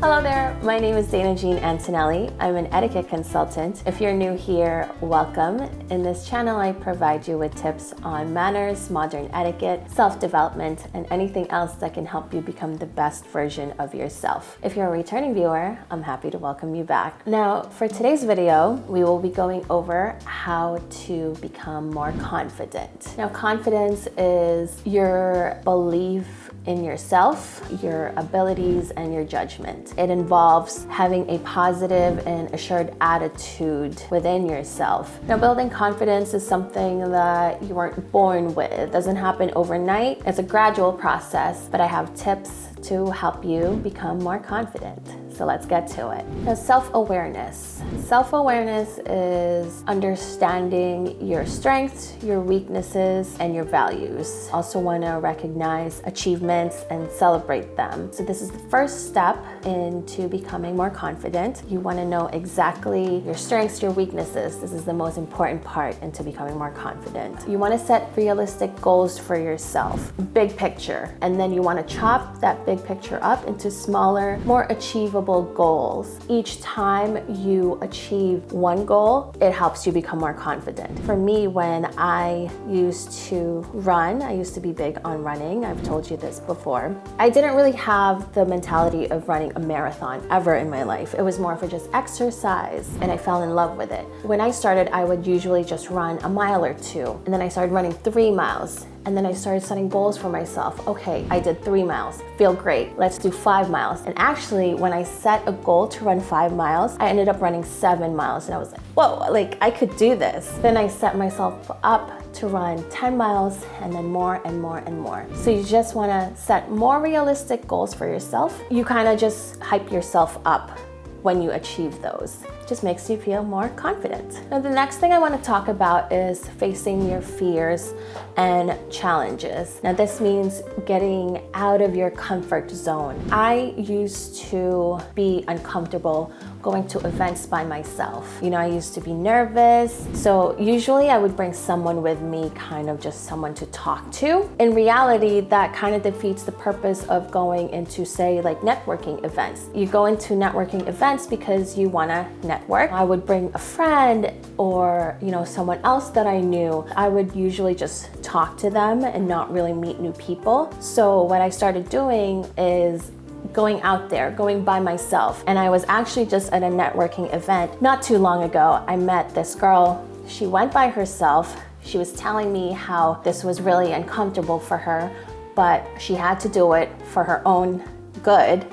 Hello there, my name is Dana Jean Antonelli. I'm an etiquette consultant. If you're new here, welcome. In this channel, I provide you with tips on manners, modern etiquette, self-development, and anything else that can help you become the best version of yourself. If you're a returning viewer, I'm happy to welcome you back. Now, for today's video, we will be going over how to become more confident. Now, confidence is your belief in yourself, your abilities, and your judgment. It involves having a positive and assured attitude within yourself. Now, building confidence is something that you weren't born with. It doesn't happen overnight. It's a gradual process, but I have tips to help you become more confident. So let's get to it. Now, self-awareness. Self-awareness is understanding your strengths, your weaknesses, and your values. Also want to recognize achievements and celebrate them. So this is the first step into becoming more confident. You want to know exactly your strengths, your weaknesses. This is the most important part into becoming more confident. You want to set realistic goals for yourself, big picture, and then you want to chop that big picture up into smaller, more achievable goals. Each time you achieve one goal, it helps you become more confident. For me, when I used to run, I used to be big on running. I've told you this before. I didn't really have the mentality of running a marathon ever in my life. It was more for just exercise, and I fell in love with it. When I started, I would usually just run a mile or two, and then I started running 3 miles. And then I started setting goals for myself. Okay, I did 3 miles, feel great. Let's do 5 miles. And actually, when I set a goal to run 5 miles, I ended up running 7 miles. And I was like, whoa, like I could do this. Then I set myself up to run 10 miles and then more and more and more. So you just wanna set more realistic goals for yourself. You kind of just hype yourself up when you achieve those. Just makes you feel more confident. Now, the next thing I want to talk about is facing your fears and challenges. Now, this means getting out of your comfort zone. I used to be uncomfortable going to events by myself. You know, I used to be nervous. So usually I would bring someone with me, kind of just someone to talk to. In reality, that kind of defeats the purpose of going into, say, like networking events. You go into networking events because you want to network. I would bring a friend or, you know, someone else that I knew. I would usually just talk to them and not really meet new people. So what I started doing is going out there, going by myself. And I was actually just at a networking event not too long ago. I met this girl. She went by herself. She was telling me how this was really uncomfortable for her, but she had to do it for her own good.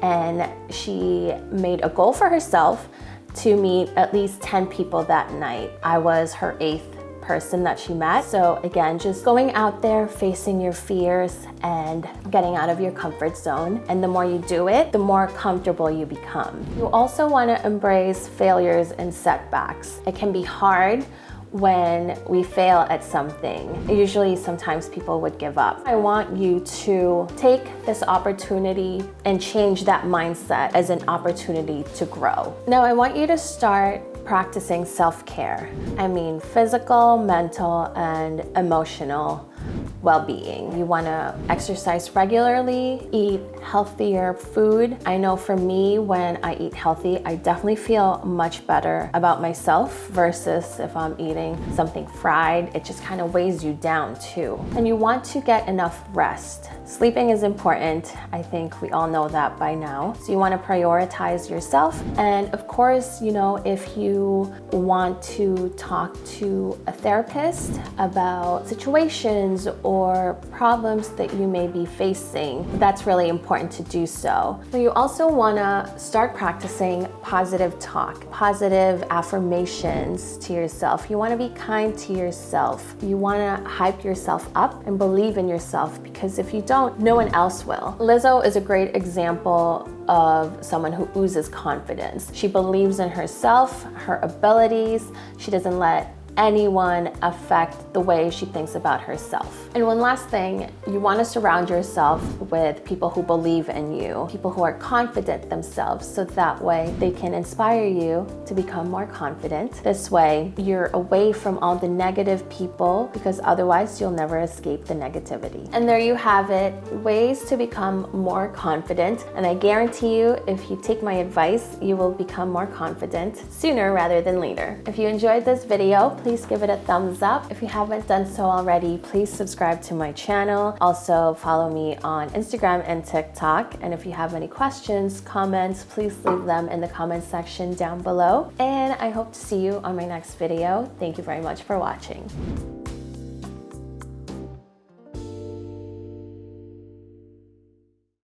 And she made a goal for herself to meet at least 10 people that night. I was her 8th person that she met. So again, just going out there, facing your fears and getting out of your comfort zone. And the more you do it, the more comfortable you become. You also want to embrace failures and setbacks. It can be hard when we fail at something. Usually, sometimes people would give up. I want you to take this opportunity and change that mindset as an opportunity to grow. Now, I want you to start practicing self-care. I mean, physical, mental, and emotional well-being. You want to exercise regularly, eat healthier food. I know for me, when I eat healthy, I definitely feel much better about myself versus if I'm eating something fried. It just kind of weighs you down too. And you want to get enough rest. Sleeping is important. I think we all know that by now. So you want to prioritize yourself. And of course, you know, if you want to talk to a therapist about situations or problems that you may be facing, that's really important to do so. So you also want to start practicing positive talk, positive affirmations to yourself. You want to be kind to yourself. You want to hype yourself up and believe in yourself, because if you don't, no one else will. Lizzo is a great example of someone who oozes confidence. She believes in herself, her abilities. She doesn't let anyone affect the way she thinks about herself. And one last thing, you want to surround yourself with people who believe in you, people who are confident themselves, so that way they can inspire you to become more confident. This way, you're away from all the negative people, because otherwise you'll never escape the negativity. And there you have it, ways to become more confident. And I guarantee you, if you take my advice, you will become more confident sooner rather than later. If you enjoyed this video, please give it a thumbs up. If you haven't done so already, please subscribe to my channel. Also follow me on Instagram and TikTok. And if you have any questions, comments, please leave them in the comment section down below. And I hope to see you on my next video. Thank you very much for watching.